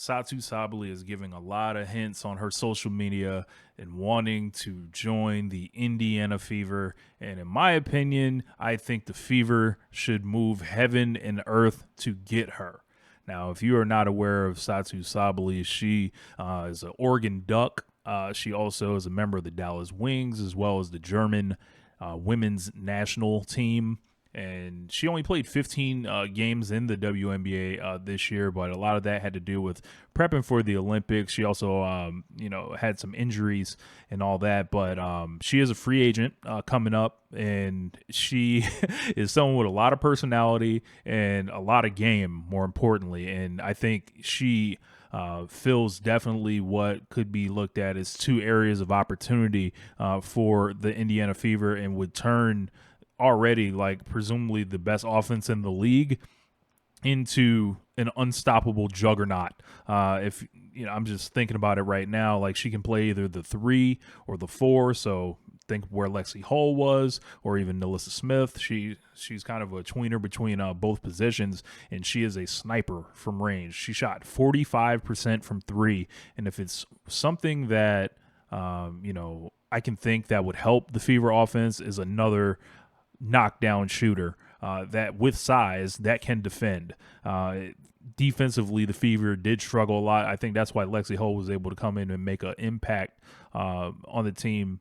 Satou Sabally is giving a lot of hints on her social media and wanting to join the Indiana Fever. And in my opinion, I think the Fever should move heaven and earth to get her. Now, if you are not aware of Satou Sabally, she is an Oregon Duck. She also is a member of the Dallas Wings as well as the German women's national team. And she only played 15 games in the WNBA this year, but a lot of that had to do with prepping for the Olympics. She also, had some injuries and all that, but she is a free agent coming up, and she is someone with a lot of personality and a lot of game, more importantly. And I think she fills definitely what could be looked at as two areas of opportunity for the Indiana Fever, and would turn already like presumably the best offense in the league into an unstoppable juggernaut. If I'm just thinking about it right now, like she can play either the 3 or the 4. So think where Lexi Hull was, or even Nalissa Smith. She's kind of a tweener between both positions, and she is a sniper from range. She shot 45% from 3, and if it's something that I can think that would help the Fever offense is another knockdown shooter that with size that can defend. Defensively, the Fever did struggle a lot. I think that's why Lexi Hull was able to come in and make an impact on the team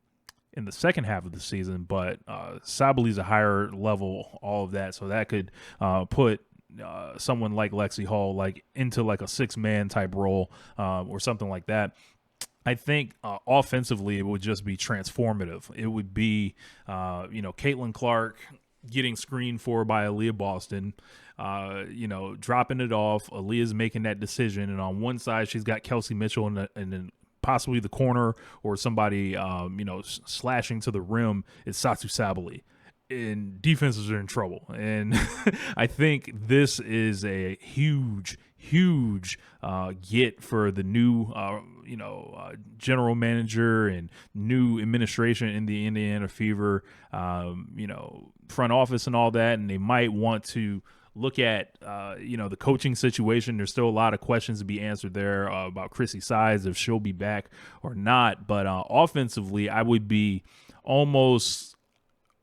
in the second half of the season. But Sabaly's a higher level, all of that, so that could put someone like Lexi Hull like into like a 6-man type role or something like that. I think offensively it would just be transformative. It would be, Caitlin Clark getting screened for by Aaliyah Boston, dropping it off. Aaliyah's making that decision, and on one side she's got Kelsey Mitchell and then possibly the corner or somebody, slashing to the rim. It's Satou Sabally. And defenses are in trouble. And I think this is a huge get for the new, general manager and new administration in the Indiana Fever, front office and all that. And they might want to look at, the coaching situation. There's still a lot of questions to be answered there about Chrissy Sides, if she'll be back or not. But offensively, I would be almost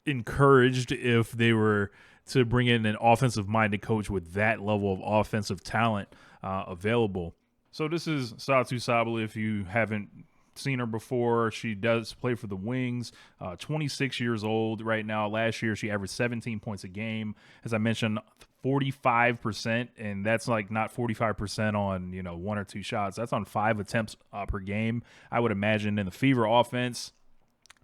encouraged if they were to bring in an offensive-minded coach with that level of offensive talent available. So this is Satou Sabally. If you haven't seen her before, she does play for the Wings, 26 years old right now. Last year, she averaged 17 points a game. As I mentioned, 45%, and that's like not 45% on, 1 or 2 shots. That's on 5 attempts per game. I would imagine in the Fever offense,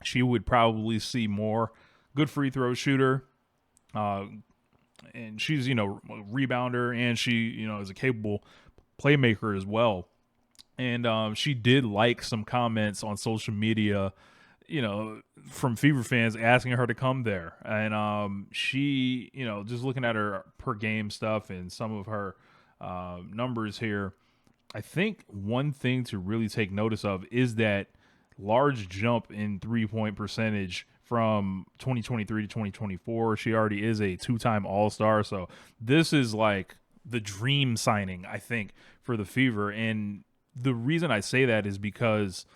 she would probably see more. Good free throw shooter, and she's, a rebounder, and she, is a capable playmaker as well. And she did like some comments on social media, from Fever fans asking her to come there. And she, just looking at her per game stuff and some of her numbers here, I think one thing to really take notice of is that large jump in 3-point percentage from 2023 to 2024. She already is a 2-time All-Star. So this is like the dream signing, I think, for the Fever. And the reason I say that is because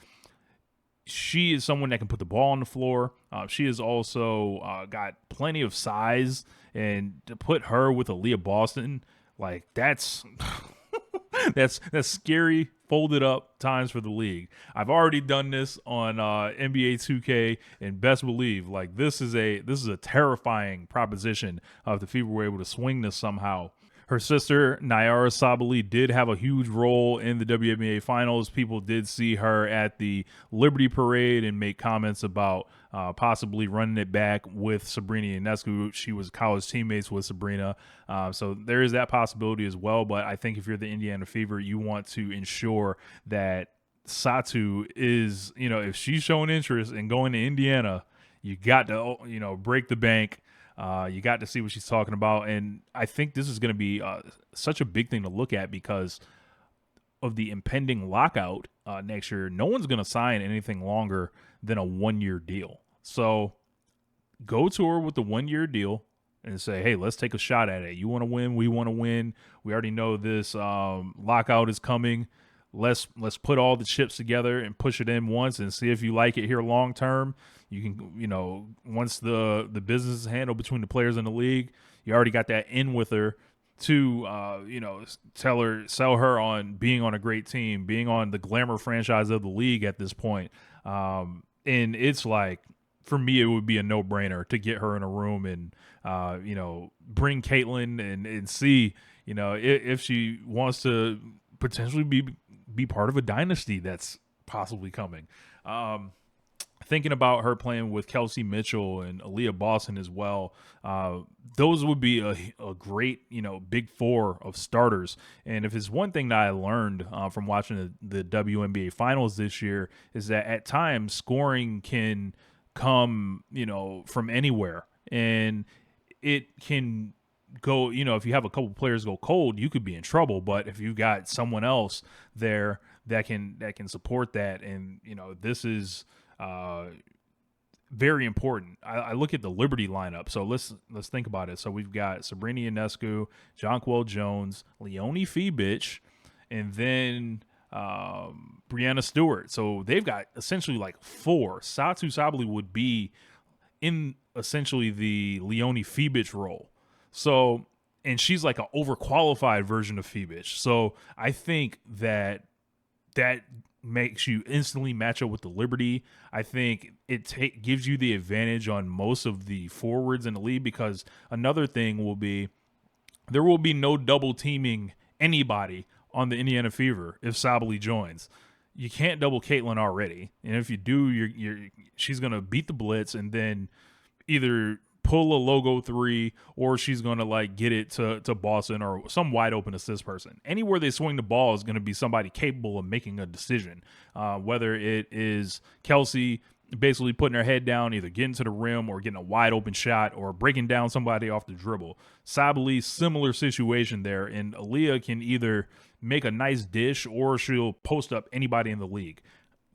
she is someone that can put the ball on the floor. She has also got plenty of size, and to put her with Aaliyah Boston, like that's that's scary folded up times for the league. I've already done this on NBA 2K, and best believe, like this is a terrifying proposition if the Fever were able to swing this somehow. Her sister, Nyara Sabally, did have a huge role in the WNBA Finals. People did see her at the Liberty Parade and make comments about possibly running it back with Sabrina Ionescu. She was college teammates with Sabrina. So there is that possibility as well. But I think if you're the Indiana Fever, you want to ensure that Satou is, if she's showing interest in going to Indiana, you got to, break the bank. You got to see what she's talking about. And I think this is going to be such a big thing to look at because of the impending lockout next year. No one's going to sign anything longer than a 1-year deal. So go to her with the 1-year deal. and say, hey, let's take a shot at it. You want to win, we want to win. We already know this lockout is coming. Let's put all the chips together and push it in once and see if you like it here long term. You can, once the business is handled between the players in the league, you already got that in with her to, sell her on being on a great team, being on the glamour franchise of the league at this point. And it's like, for me, it would be a no-brainer to get her in a room and, bring Caitlin and see, if she wants to potentially be part of a dynasty that's possibly coming. Thinking about her playing with Kelsey Mitchell and Aaliyah Boston as well, those would be a great, big four of starters. And if it's one thing that I learned from watching the WNBA finals this year is that at times scoring can come, from anywhere. And it can go, if you have a couple players go cold, you could be in trouble. But if you got someone else there that can support that, and this is very important. I look at the Liberty lineup. So let's think about it. So we've got Sabrina Ionescu, Jonquel Jones, Leonie Fibich, and then Breanna Stewart. So they've got essentially like four. Satou Sabally would be in essentially the Leonie Fibich role. So, and she's like an overqualified version of Fibich. So I think that makes you instantly match up with the Liberty. I think it gives you the advantage on most of the forwards in the league, because another thing will be there will be no double teaming anybody on the Indiana Fever if Sabally joins. You can't double Caitlin already, and if you do, she's gonna beat the blitz and then either pull a logo three, or she's going to like get it to Boston or some wide open assist person. Anywhere they swing the ball is going to be somebody capable of making a decision, whether it is Kelsey basically putting her head down, either getting to the rim or getting a wide open shot or breaking down somebody off the dribble. Sabally, similar situation there, and Aaliyah can either make a nice dish or she'll post up anybody in the league.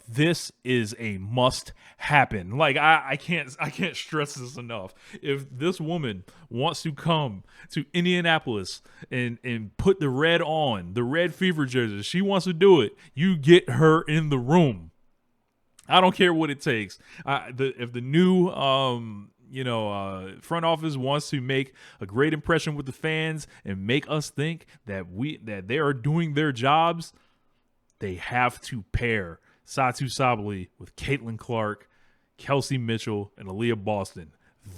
This is a must happen. Like I can't stress this enough. If this woman wants to come to Indianapolis and put the red on, the red Fever jersey, she wants to do it, you get her in the room. I don't care what it takes. If the new front office wants to make a great impression with the fans and make us think that they are doing their jobs, they have to pair Satou Sabally with Caitlin Clark, Kelsey Mitchell, and Aaliyah Boston.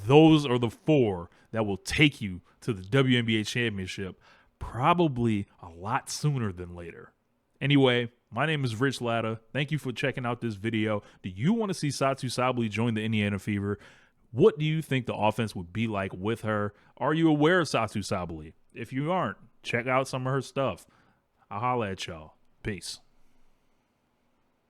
Those are the four that will take you to the WNBA championship, probably a lot sooner than later. Anyway, my name is Rich Latta. Thank you for checking out this video. Do you want to see Satou Sabally join the Indiana Fever? What do you think the offense would be like with her? Are you aware of Satou Sabally? If you aren't, check out some of her stuff. I'll holla at y'all. Peace.